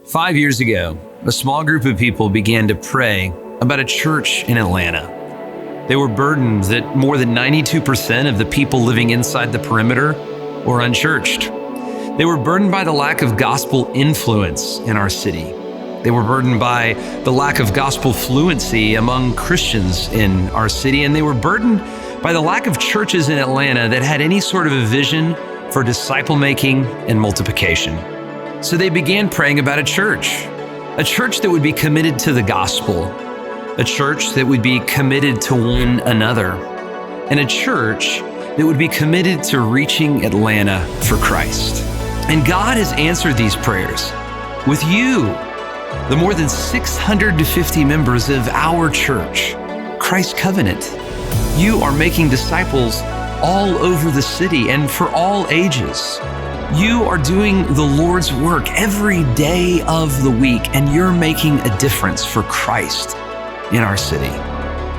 5 years ago, a small group of people began to pray about a church in Atlanta. They were burdened that more than 92% of the people living inside the perimeter were unchurched. They were burdened by the lack of gospel influence in our city. They were burdened by the lack of gospel fluency among Christians in our city, and they were burdened by the lack of churches in Atlanta that had any sort of a vision for disciple making and multiplication. So they began praying about a church that would be committed to the gospel, a church that would be committed to one another, and a church that would be committed to reaching Atlanta for Christ. And God has answered these prayers with you, the more than 650 members of our church, Christ Covenant. You are making disciples all over the city and for all ages. You are doing the Lord's work every day of the week, and you're making a difference for Christ in our city.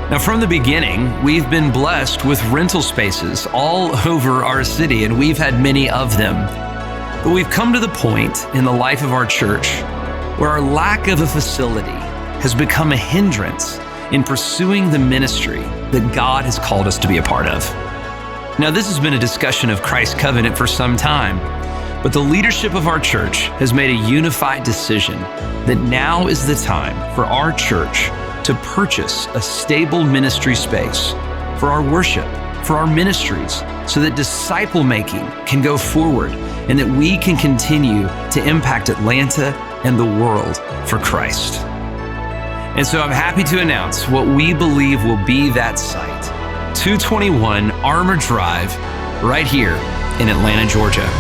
Now, from the beginning, we've been blessed with rental spaces all over our city, and we've had many of them. But we've come to the point in the life of our church where our lack of a facility has become a hindrance in pursuing the ministry that God has called us to be a part of. Now, this has been a discussion of Christ Covenant for some time, but the leadership of our church has made a unified decision that now is the time for our church to purchase a stable ministry space for our worship, for our ministries, so that disciple making can go forward and that we can continue to impact Atlanta and the world for Christ. And so I'm happy to announce what we believe will be that site, 221 Armour Drive, right here in Atlanta, Georgia.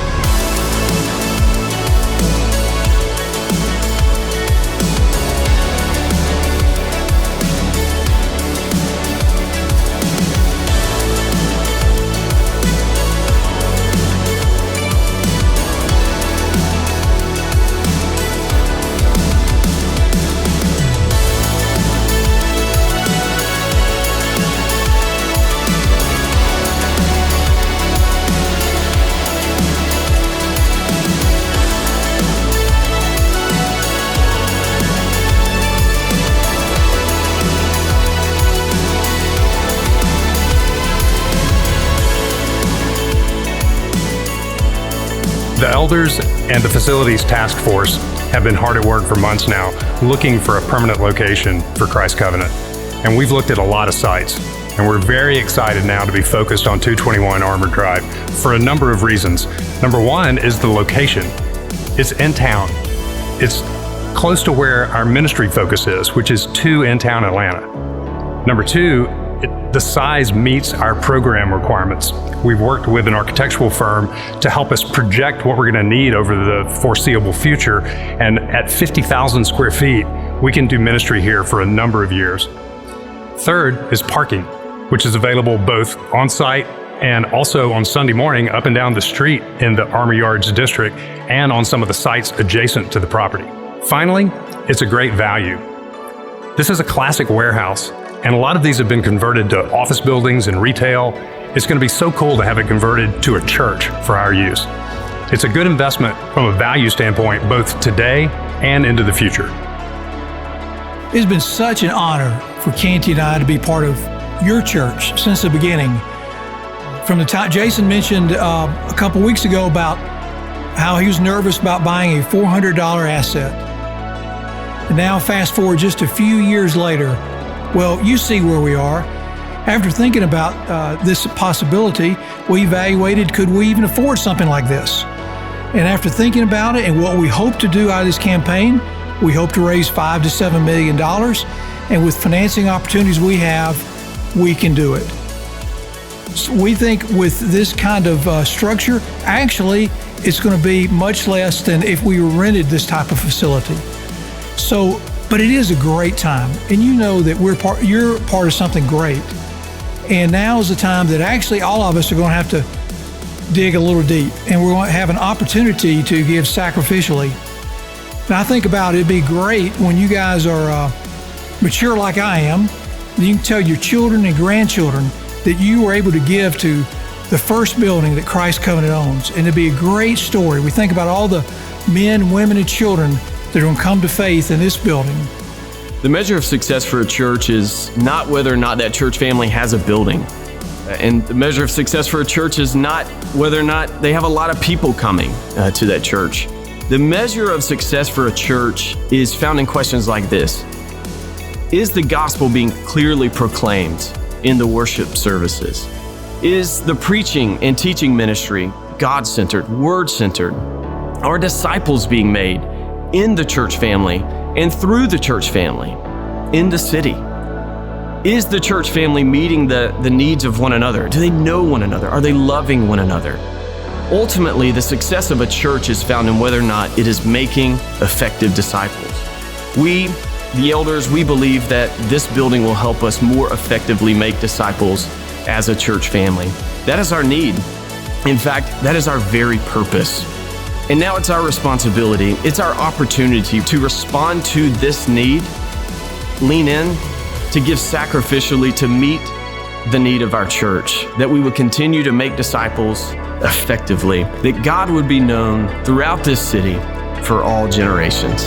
The elders and the facilities task force have been hard at work for months now, looking for a permanent location for Christ Covenant. And we've looked at a lot of sites, and we're very excited now to be focused on 221 Armour Drive for a number of reasons. Number one is the location. It's in town. It's close to where our ministry focus is, which is in town Atlanta. Number two, the size meets our program requirements. We've worked with an architectural firm to help us project what we're going to need over the foreseeable future. And at 50,000 square feet, we can do ministry here for a number of years. Third is parking, which is available both on site and also on Sunday morning up and down the street in the Armour Yards district and on some of the sites adjacent to the property. Finally, it's a great value. This is a classic warehouse, and a lot of these have been converted to office buildings and retail. It's going to be so cool to have it converted to a church for our use. It's a good investment from a value standpoint, both today and into the future. It's been such an honor for Canty and I to be part of your church since the beginning. From the time Jason mentioned a couple weeks ago about how he was nervous about buying a $400 asset. And now fast forward just a few years later, well, you see where we are. After thinking about this possibility, we evaluated, could we even afford something like this? And after thinking about it and what we hope to do out of this campaign, we hope to raise $5 to $7 million. And with financing opportunities we have, we can do it. So we think with this kind of structure, actually, it's going to be much less than if we rented this type of facility. So, but it is a great time. And you know that you're part of something great. And now is the time that actually all of us are going to have to dig a little deep, and we're going to have an opportunity to give sacrificially. Now I think about it'd be great when you guys are mature like I am, you can tell your children and grandchildren that you were able to give to the first building that Christ Covenant owns. And it'd be a great story. We think about all the men, women, and children that are going to come to faith in this building? The measure of success for a church is not whether or not that church family has a building. And the measure of success for a church is not whether or not they have a lot of people coming to that church. The measure of success for a church is found in questions like this. Is the gospel being clearly proclaimed in the worship services? Is the preaching and teaching ministry God-centered, word-centered? Are disciples being made in the church family and through the church family in the city? Is the church family meeting the needs of one another? Do they know one another? Are they loving one another? Ultimately, the success of a church is found in whether or not it is making effective disciples. We, the elders, we believe that this building will help us more effectively make disciples as a church family. That is our need. In fact, that is our very purpose. And now it's our responsibility, it's our opportunity to respond to this need, lean in, to give sacrificially to meet the need of our church, that we would continue to make disciples effectively, that God would be known throughout this city for all generations.